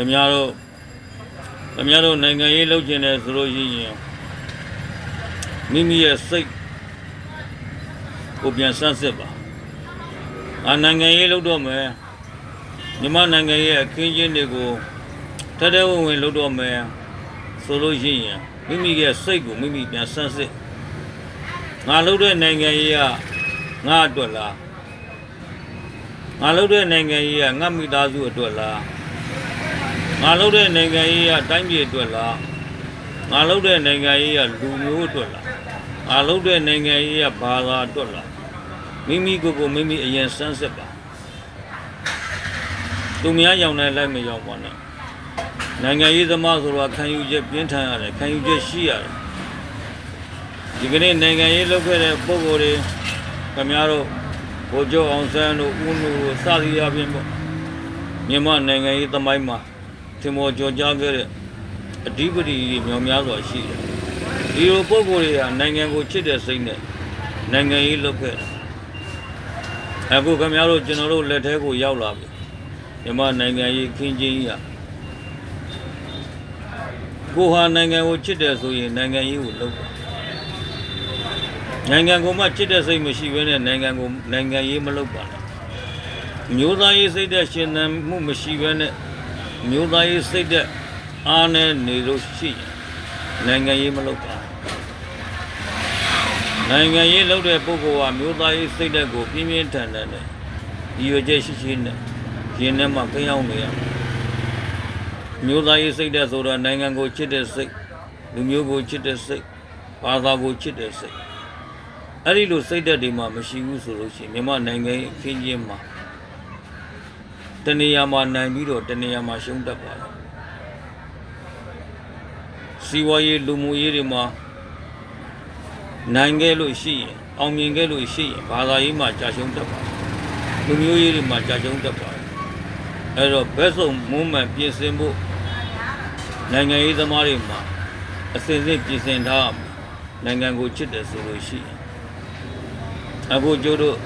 ခင်ဗျားတို့နိုင်ငံရေးလုပ်ကျင်တယ်ဆိုလို့ရှိရင်မိမိရဲ့စိတ်ကိုပြန်ဆန်းစစ်ပါနိုင်ငံရေးလုပ်တော့မယ်မြန်မာနိုင်ငံရဲ့အခင်းကျင်းတွေကိုထက်ဝင်လုပ်တော့မယ်ဆိုလို့ရှိရင်မိမိရဲ့စိတ်ကိုမိမိပြန်ဆန်းစစ်ငါလုပ်တဲ့နိုင်ငံရေးကငါအတွက်လားငါလုပ်တဲ့နိုင်ငံရေးကငါမိသားစုအတွက်လားငါလုပ်တဲ့နိုင်ငံရေးကတိုင်းပြည်အတွက်လားငါလုပ်တဲ့နိုင်ငံရေးကလူမျိုးအတွက်လားငါလုပ်တဲ့နိုင်ငံရေးကဘာသာအတွက်လားမိမိကိုယ်ကိုမိမိအရင်ဆန်းစစ်ပါသူများရောင်တဲ့လိုက်မရောက်ပါနဲ့နိုင်ငံရေးသမားဆိုတာခံယူချက်ပြင်းထန်ရတယ်ခံယူချက်ရှိရတယ်ဒီကနေ့နိုင်ငံရေးလုပ်ခဲ့တဲ့ပုံကိုယ်တွေခင်ဗျားတို့ဗိုလ်ချုပ်အောင်ဆန်းတို့ဦးနုတို့စသည်အပြင်ပေါ့မြန်မာနိုင်ငံရေးသမိုင်းမှာသင်္ဘောကြော်ကြားခဲ့တဲ့အဓိပတိမြောင်များစွာရှိတယ်ဒီလိုပုံကိုယ်တွေကနိုင်ငံကိုချစ်တဲ့စိတ်နဲ့နိုင်ငံရေးလုပ်ခဲ့တယ်အခုခင်ဗျားတို့ကျွန်တော်တို့လက်ထဲကိုရောက်လာပြီမြန်မာနိုင်ငံရေးခင်းချင်းကြီးကကိုဟာနိုင်ငံကိုချစ်တယ်ဆိုရင်နိုင်ငံရေးကိုလုပ်ပါနိုင်ငံကိုမှချစ်တဲ့စိတ်မရှိဘဲနဲ့နိုင်ငံရေးမလုပ်ပါနဲ့မျိုးသားရေးစိတ်တဲ့ရှင်သန်မှုမရှိဘဲနဲ့မျိုးသားရေးစိတ်တဲ့အားနဲ့နေလို့ရှိရင်နိုင်ငံရေးမလုပ်ပါနိုင်ငံရေးလုပ်တဲ့ပုဂ္ဂိုလ်ကမျိုးသားရေးစိတ်တဲ့ကိုပြင်းပြင်းထန်ထန်နဲ့ရည်ရွယ်ချက်ရှိရှိနဲ့ရင်ထဲမှာကြောင်းနေရမျိုးသားရေးစိတ်တဲ့ဆိုတော့နိုင်ငံကိုချစ်တဲ့စိတ်လူမျိုးကိုချစ်တဲ့စိတ်ဘာသာကိုချစ်တဲ့စိတ်အဲ့ဒီလိုစိတ်ဓာတ်တွေမှာမရှိဘူးဆိုလို့ရှိရင်မြန်မာနိုင်ငံရဲ့အခင်းကျင်းမှာတနေရာမှာနိုင်ပြီးတော့တနေရာမှာရှုံးတတ်ပါတယ်စီဝါရေးလူမှုရေးတွေမှာနိုင်ခဲ့လို့ရှိရင်အောင်မြင်ခဲ့လို့ရှိရင်ဘာသာရေးမှာကြာရှုံးတတ်ပါတယ်လူမျိုးရေးတွေမှာကြာရှုံးတတ်ပါတယ်အဲ့တော့ဘက်ဆုံးမွမ်းမံပြင်ဆင်ဖို့နိုင်ငံရေးသမားတွေမှာအစဉ်အဆက်ပြင်ဆင်ထားနိုင်ငံကိုချစ်တယ်ဆိုလို့ရှိရင်အခုကျတို့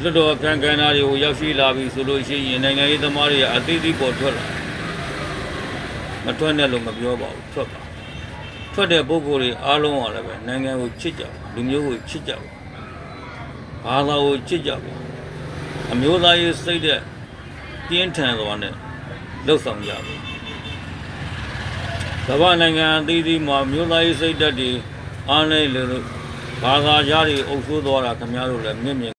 လွတ်တော်ခံခံနာတွေကိုရောက်ရှိလာပြီဆိုလို့ရှိရင်နိုင်ငံရေးသမားတွေကအသေးသေးပေါ်ထွက်လာမထွက်နဲ့လို့မပြောပါဘူးထွက်တဲ့ပုဂ္ဂိုလ်တွေအားလုံးကလည်းပဲနိုင်ငံကိုချစ်ကြပါလူမျိုးကိုချစ်ကြပါဘာသာကိုချစ်ကြပါအမျိုးသားရေးစိတ်တဲ့ပြင်းထန်စွာနဲ့လှုပ်ဆောင်ကြပါကမ္ဘာနိုင်ငံအသီးသီးမှာမျိုးသားရေးစိတ်ဓာတ်တွေအားနည်းလို့ဘာသာကြားတွေအုပ်ဆိုးသွားတာခင်ဗျားတို့လည်းမြင်